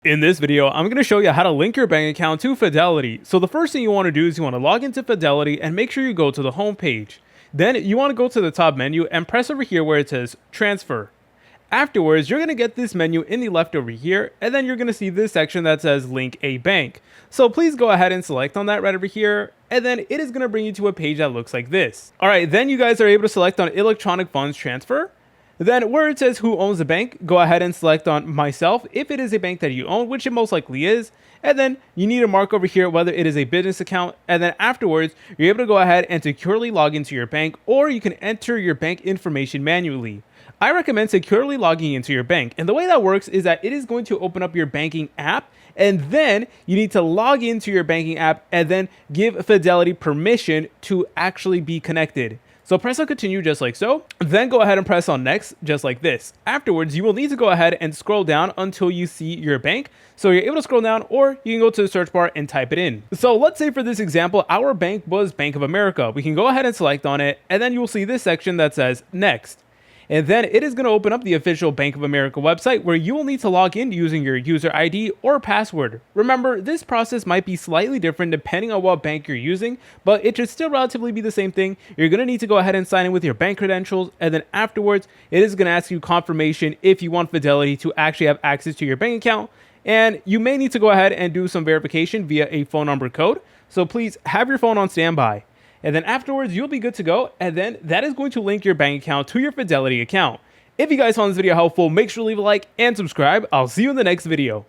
In this video, I'm going to show you how to link your bank account to Fidelity. So the first thing you want to do is you want to log into Fidelity and make sure you go to the home page. Then you want to go to the top menu and press over here where it says transfer. Afterwards, you're going to get this menu in the left over here, and then you're going to see this section that says link a bank. So please go ahead and select on that right over here, and then it is going to bring you to a page that looks like this. All right, then you guys are able to select on electronic funds transfer. Then where it says who owns the bank, go ahead and select on myself if it is a bank that you own, which it most likely is. And then you need to mark over here whether it is a business account. And then afterwards, you're able to go ahead and securely log into your bank, or you can enter your bank information manually. I recommend securely logging into your bank. And the way that works is that it is going to open up your banking app, and then you need to log into your banking app and then give Fidelity permission to actually be connected. So press on continue just like so, then go ahead and press on next just like this. Afterwards, you will need to go ahead and scroll down until you see your bank. So you're able to scroll down, or you can go to the search bar and type it in. So let's say for this example, our bank was Bank of America. We can go ahead and select on it, and then you will see this section that says next. And then it is going to open up the official Bank of America website where you will need to log in using your user ID or password. Remember, this process might be slightly different depending on what bank you're using, but it should still relatively be the same thing. You're going to need to go ahead and sign in with your bank credentials, and then afterwards, it is going to ask you confirmation if you want Fidelity to actually have access to your bank account. And you may need to go ahead and do some verification via a phone number code. So please have your phone on standby. And then afterwards, you'll be good to go. And then that is going to link your bank account to your Fidelity account. If you guys found this video helpful, make sure to leave a like and subscribe. I'll see you in the next video.